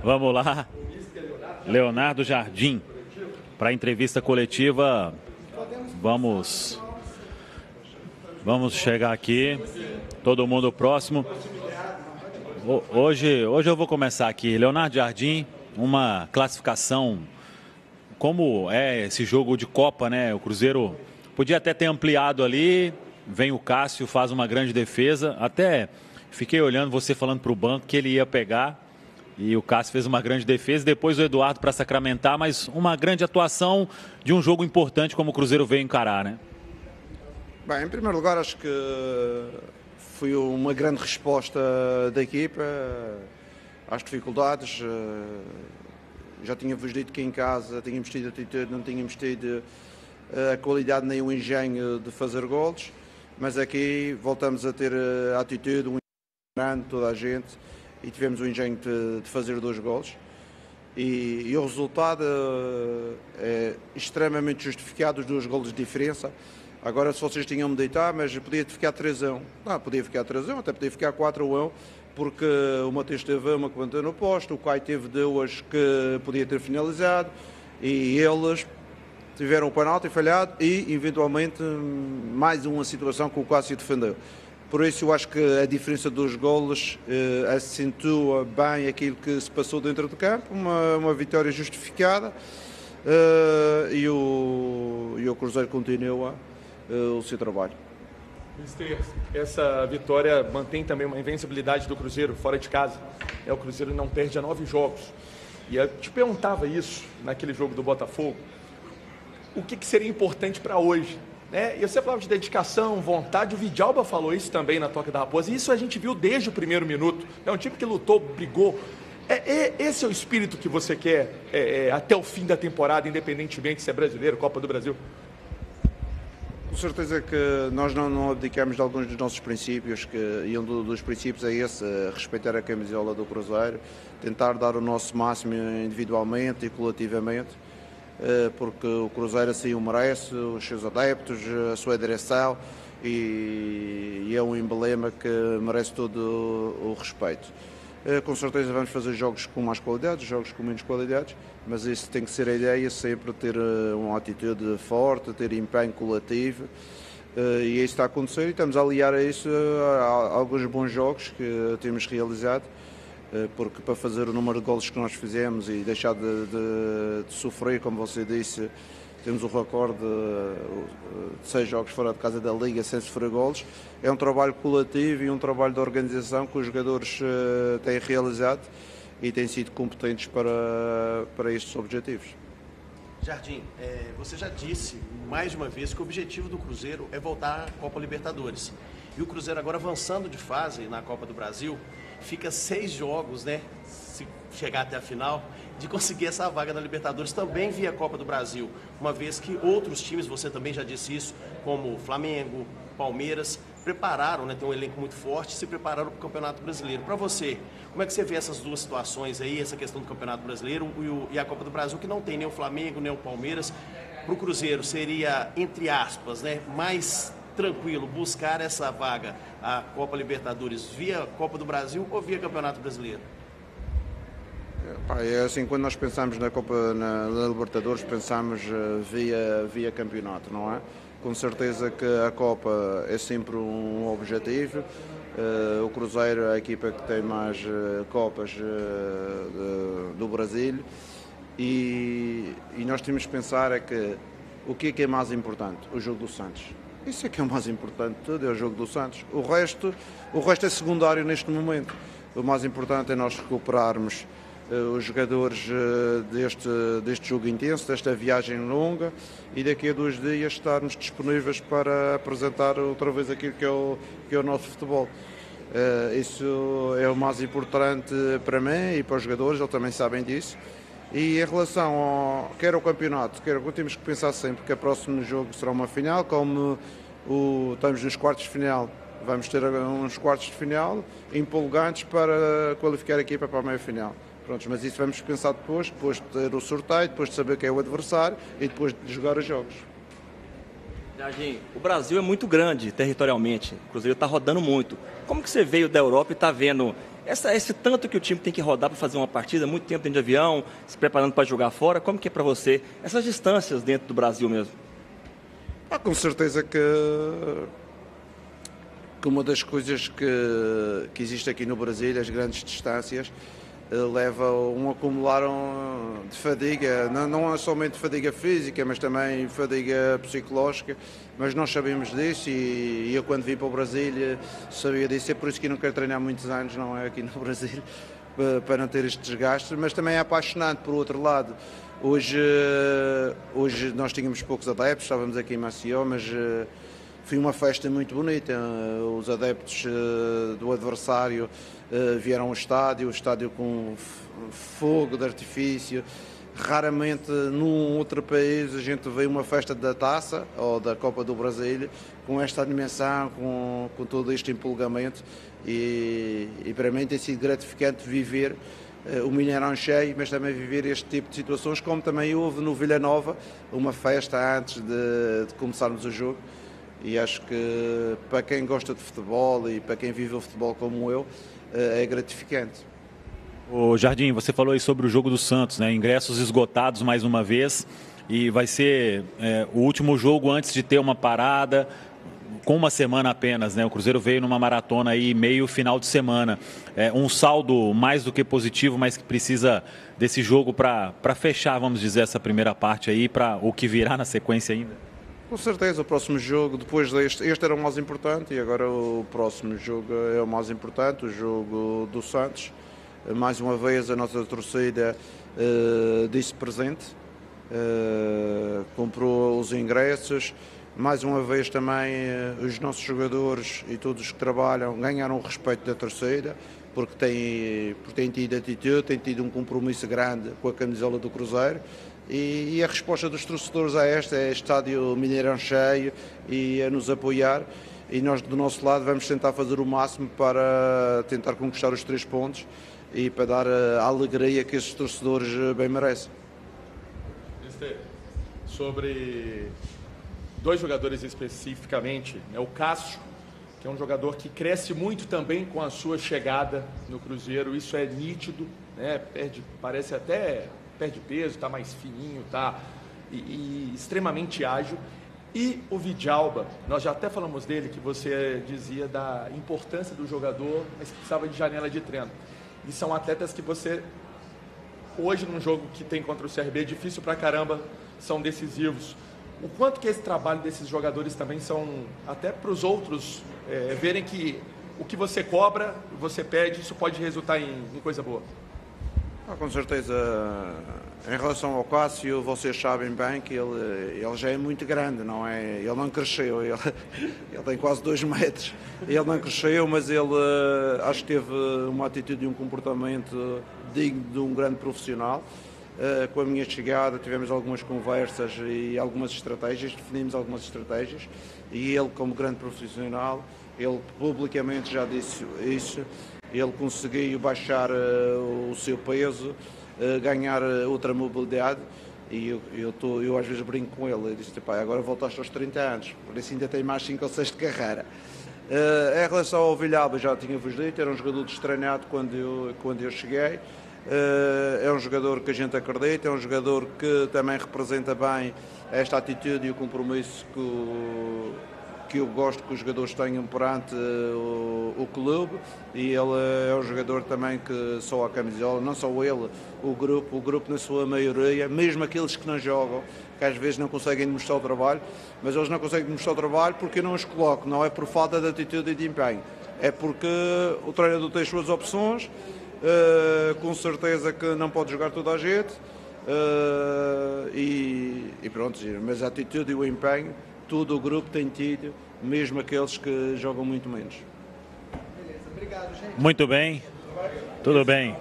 Vamos lá, Leonardo Jardim, para a entrevista coletiva. Vamos chegar aqui, todo mundo próximo. Hoje eu vou começar aqui. Leonardo Jardim, uma classificação, como é esse jogo de Copa, né? O Cruzeiro podia até ter ampliado ali, vem o Cássio, faz uma grande defesa. Até fiquei olhando você falando para o banco que ele ia pegar. E o Cássio fez uma grande defesa, depois o Eduardo para sacramentar, mas uma grande atuação de um jogo importante como o Cruzeiro veio encarar, né? Bem, em primeiro lugar, acho que foi uma grande resposta da equipa às dificuldades. Já tínhamos dito que em casa tínhamos tido atitude, não tínhamos tido a qualidade nem o engenho de fazer golos, mas aqui voltamos a ter a atitude, um grande, toda a gente, e tivemos o engenho de fazer 2 golos e o resultado é extremamente justificado, os 2 golos de diferença. Agora, se vocês tinham-me deitar, mas podia ficar 3-1, não, podia ficar 3-1, até podia ficar 4-1, porque o Mateus teve uma que bateu no posto, o Caio teve 2 que podia ter finalizado e eles tiveram o penalti falhado e eventualmente mais uma situação que o Cássio defendeu. Por isso eu acho que a diferença dos golos acentua bem aquilo que se passou dentro do campo, uma vitória justificada e o Cruzeiro continua o seu trabalho. Mister, essa vitória mantém também uma invencibilidade do Cruzeiro fora de casa. O Cruzeiro não perde há 9 jogos. E eu te perguntava isso naquele jogo do Botafogo, o que seria importante para hoje? E você falava de dedicação, vontade, o Vidalba falou isso também na Toca da Raposa, e isso a gente viu desde o primeiro minuto. É um time que lutou, brigou. Esse é o espírito que você quer até o fim da temporada, independentemente se é brasileiro, Copa do Brasil? Com certeza que nós não abdicamos de alguns dos nossos princípios, e um dos princípios é esse, respeitar a camisola do Cruzeiro, tentar dar o nosso máximo individualmente e coletivamente, porque o Cruzeiro assim o merece, os seus adeptos, a sua direção, e é um emblema que merece todo o respeito. Com certeza vamos fazer jogos com mais qualidades, jogos com menos qualidades, mas isso tem que ser a ideia, sempre ter uma atitude forte, ter empenho coletivo, e isso está a acontecer, e estamos a aliar a isso a alguns bons jogos que temos realizado, porque para fazer o número de golos que nós fizemos e deixar de sofrer, como você disse, temos o recorde de 6 jogos fora de casa da Liga sem sofrer golos. É um trabalho coletivo e um trabalho de organização que os jogadores têm realizado e têm sido competentes para estes objetivos. Jardim, você já disse mais de uma vez que o objetivo do Cruzeiro é voltar à Copa Libertadores. E o Cruzeiro agora avançando de fase na Copa do Brasil, fica 6 jogos, se chegar até a final, de conseguir essa vaga na Libertadores também via Copa do Brasil, uma vez que outros times, você também já disse isso, como Flamengo, Palmeiras, prepararam, tem um elenco muito forte, se prepararam para o Campeonato Brasileiro. Para você, como é que você vê essas duas situações aí, essa questão do Campeonato Brasileiro e a Copa do Brasil, que não tem nem o Flamengo, nem o Palmeiras? Para o Cruzeiro seria, entre aspas, mais tranquilo buscar essa vaga, a Copa Libertadores, via Copa do Brasil ou via Campeonato Brasileiro? É assim, quando nós pensamos na Copa, na Libertadores, pensamos via campeonato, não é? Com certeza que a Copa é sempre um objetivo. O Cruzeiro é a equipa que tem mais Copas do Brasil e nós temos que pensar o que é mais importante? O jogo do Santos. Isso é que é o mais importante de tudo, é o jogo do Santos. O resto é secundário neste momento. O mais importante é nós recuperarmos os jogadores deste jogo intenso, desta viagem longa, e daqui a 2 dias estarmos disponíveis para apresentar outra vez aquilo que é o nosso futebol. Isso é o mais importante para mim e para os jogadores, eles também sabem disso. E em relação quer ao campeonato, temos que pensar sempre que o próximo jogo será uma final, como estamos nos quartos de final. Vamos ter uns quartos de final empolgantes para qualificar a equipa para a meia-final. Prontos, mas isso vamos pensar depois de ter o sorteio, depois de saber quem é o adversário e depois de jogar os jogos. Jardim, o Brasil é muito grande territorialmente, o Cruzeiro está rodando muito. Como que você veio da Europa e está vendo Esse tanto que o time tem que rodar para fazer uma partida, muito tempo dentro de avião, se preparando para jogar fora, como que é para você essas distâncias dentro do Brasil mesmo? Com certeza que uma das coisas que existe aqui no Brasil, as grandes distâncias, leva a um acumular de fadiga, não é somente fadiga física, mas também fadiga psicológica, mas nós sabemos disso e eu quando vim para o Brasil sabia disso, é por isso que não quero treinar muitos anos, não é, aqui no Brasil, para não ter este desgaste, mas também é apaixonante por outro lado. Hoje nós tínhamos poucos adeptos, estávamos aqui em Maceió, mas foi uma festa muito bonita. Os adeptos do adversário vieram ao estádio, o estádio com fogo de artifício. Raramente num outro país a gente vê uma festa da Taça ou da Copa do Brasil com esta dimensão, com todo este empolgamento e para mim tem sido gratificante viver o Mineirão cheio, mas também viver este tipo de situações, como também houve no Vila Nova, uma festa antes de começarmos o jogo. E acho que para quem gosta de futebol e para quem vive o futebol como eu, é gratificante. O Jardim, você falou aí sobre o jogo do Santos, né? Ingressos esgotados mais uma vez e vai ser o último jogo antes de ter uma parada, com uma semana apenas, né? O Cruzeiro veio numa maratona aí meio final de semana. Um saldo mais do que positivo, mas que precisa desse jogo para fechar, vamos dizer, essa primeira parte aí, para o que virá na sequência ainda. Com certeza, o próximo jogo, depois este era o mais importante e agora o próximo jogo é o mais importante, o jogo do Santos. Mais uma vez a nossa torcida disse presente, comprou os ingressos. Mais uma vez também os nossos jogadores e todos os que trabalham ganharam o respeito da torcida, porque têm tido atitude, têm tido um compromisso grande com a camisola do Cruzeiro. E a resposta dos torcedores a esta é estádio Mineirão cheio e a nos apoiar. E nós do nosso lado vamos tentar fazer o máximo para tentar conquistar os 3 pontos e para dar a alegria que esses torcedores bem merecem. Sobre 2 jogadores especificamente, o Cássio, que é um jogador que cresce muito também com a sua chegada no Cruzeiro, isso é nítido, né? Parece até perde peso, está mais fininho, e extremamente ágil. E o Vidalba, nós já até falamos dele, que você dizia da importância do jogador, mas que precisava de janela de treino. E são atletas que você, hoje num jogo que tem contra o CRB, difícil pra caramba, são decisivos. O quanto que esse trabalho desses jogadores também são, até para os outros, verem que o que você cobra, você pede, isso pode resultar em coisa boa. Com certeza, em relação ao Cássio, vocês sabem bem que ele já é muito grande, não é? Ele não cresceu, ele tem quase 2 metros. Ele não cresceu, mas ele acho que teve uma atitude e um comportamento digno de um grande profissional. Com a minha chegada tivemos algumas conversas e algumas estratégias, definimos algumas estratégias e ele, como grande profissional, ele publicamente já disse isso. Ele conseguiu baixar o seu peso, ganhar outra mobilidade e eu às vezes brinco com ele. Ele disse, pai, agora voltaste aos 30 anos, por isso ainda tem mais 5 ou 6 de carreira. Em relação ao Villalba, já tinha-vos dito, era um jogador destreinado quando eu cheguei. É um jogador que a gente acredita, é um jogador que também representa bem esta atitude e o compromisso que eu gosto que os jogadores tenham perante o clube, e ele é um jogador também que só a camisola, não só ele, o grupo na sua maioria, mesmo aqueles que não jogam, que às vezes não conseguem mostrar o trabalho, mas eles não conseguem mostrar o trabalho porque eu não os coloco, não é por falta de atitude e de empenho, é porque o treinador tem as suas opções, com certeza que não pode jogar toda a gente, e pronto, mas a atitude e o empenho, todo o grupo tem tido, mesmo aqueles que jogam muito menos. Beleza, obrigado, gente. Muito bem, tudo bem.